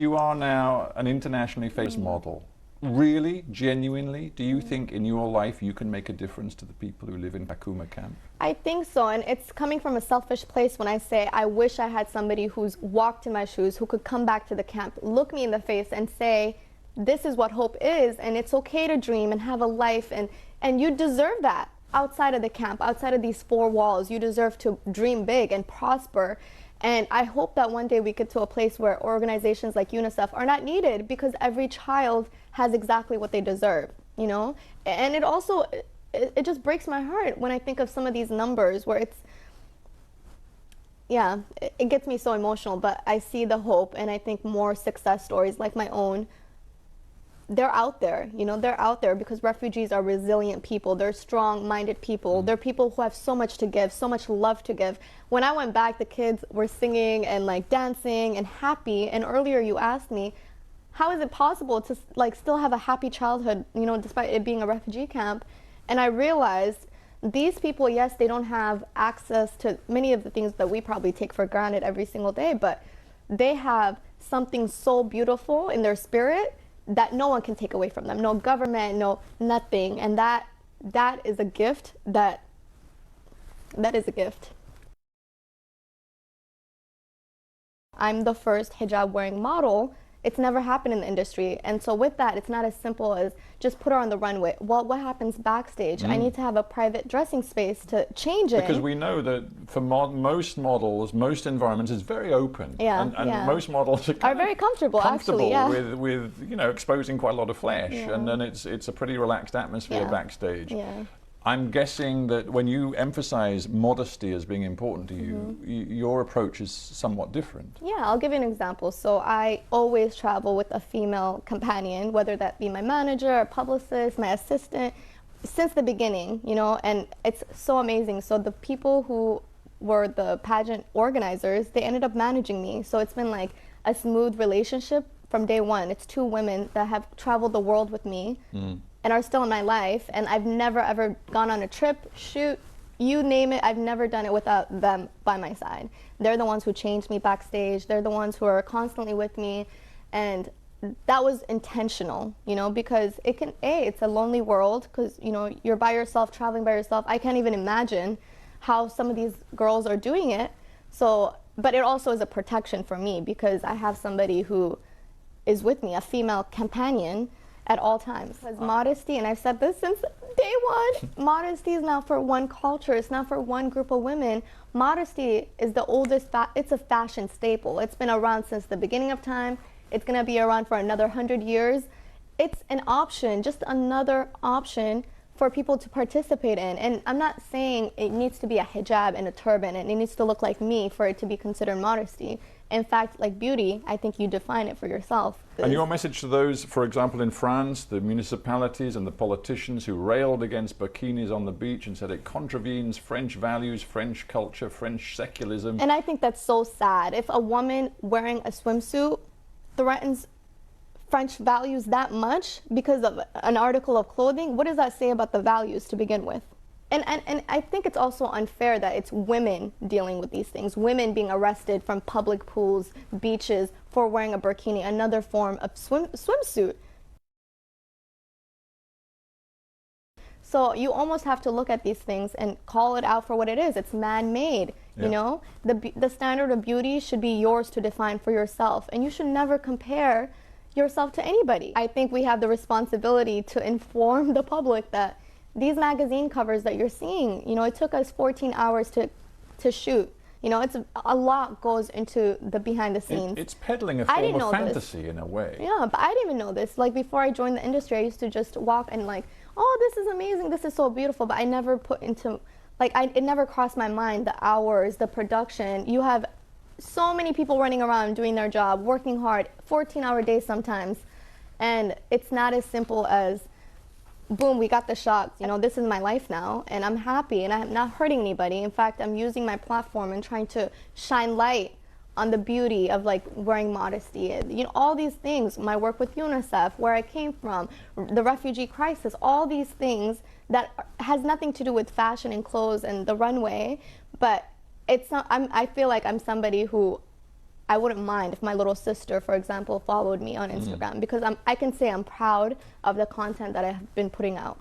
You are now an internationally famous model. Really, genuinely, do you think in your life you can make a difference to the people who live in Kakuma camp? I think so, and it's coming from a selfish place when I say I wish I had somebody who's walked in my shoes, who could come back to the camp, look me in the face and say, this is what hope is, and it's okay to dream and have a life, and you deserve that outside of the camp, outside of these four walls. You deserve to dream big and prosper. And I hope that one day we get to a place where organizations like UNICEF are not needed, because every child has exactly what they deserve, you know? And it also, it just breaks my heart when I think of some of these numbers where it's, yeah, it gets me so emotional, but I see the hope, and I think more success stories like my own, they're out there, you know, they're out there because refugees are resilient people. They're strong-minded people. They're people who have so much to give, so much love to give. When I went back, the kids were singing and like dancing and happy. And earlier you asked me, how is it possible to like still have a happy childhood, you know, despite it being a refugee camp? And I realized these people, yes, they don't have access to many of the things that we probably take for granted every single day, but they have something so beautiful in their spirit that no one can take away from them. No government, no nothing. And that is a gift. That is a gift. I'm the first hijab wearing model. It's never happened in the industry. And so with that, it's not as simple as just put her on the runway. Well, what happens backstage? I need to have a private dressing space to change it. Because we know that for most models, most environments, it's very open. Yeah, and most models are very comfortable actually, yeah. with you know, exposing quite a lot of flesh. Yeah. And then it's a pretty relaxed atmosphere backstage. Yeah. I'm guessing that when you emphasize modesty as being important to you, your approach is somewhat different. Yeah, I'll give you an example. So I always travel with a female companion, whether that be my manager, a publicist, my assistant, since the beginning, you know, and it's so amazing. So the people who were the pageant organizers, they ended up managing me. So it's been like a smooth relationship from day one. It's two women that have traveled the world with me. And are still in my life, and I've never ever gone on a trip, shoot, you name it, I've never done it without them by my side. They're the ones who changed me backstage, they're the ones who are constantly with me, and that was intentional, you know, because it can, it's a lonely world, because, you know, you're by yourself, traveling by yourself. I can't even imagine how some of these girls are doing it. So, but it also is a protection for me, because I have somebody who is with me, a female companion, at all times. Because modesty, and I've said this since day one, modesty is not for one culture, it's not for one group of women. Modesty is the oldest, it's a fashion staple. It's been around since the beginning of time. It's gonna be around for another 100 years. It's an option, just another option for people to participate in. And I'm not saying it needs to be a hijab and a turban and it needs to look like me for it to be considered modesty. In fact, like beauty, I think you define it for yourself. And your message to those, for example, in France, the municipalities and the politicians who railed against burkinis on the beach and said it contravenes French values, French culture, French secularism. And I think that's so sad. If a woman wearing a swimsuit threatens French values that much because of an article of clothing, what does that say about the values to begin with? And I think it's also unfair that it's women dealing with these things, women being arrested from public pools, beaches, for wearing a burkini, another form of swimsuit. So you almost have to look at these things and call it out for what it is. It's man-made, you know? The standard of beauty should be yours to define for yourself, and you should never compare yourself to anybody. I think we have the responsibility to inform the public that these magazine covers that you're seeing, you know, it took us 14 hours to shoot. You know, it's a lot goes into the behind the scenes. It's peddling a form of fantasy in a way. Yeah, but I didn't even know this. Like before I joined the industry, I used to just walk and like, oh, this is amazing, this is so beautiful. But I never put into, like, it never crossed my mind the hours, the production. You have so many people running around doing their job, working hard, 14-hour days sometimes. And it's not as simple as, boom, we got the shots, you know, this is my life now, and I'm happy, and I'm not hurting anybody. In fact, I'm using my platform and trying to shine light on the beauty of like wearing modesty, and, you know, all these things, my work with UNICEF, where I came from, the refugee crisis, all these things that has nothing to do with fashion and clothes and the runway, but it's not, I feel like I'm somebody who I wouldn't mind if my little sister, for example, followed me on Instagram, because I can say I'm proud of the content that I've been putting out.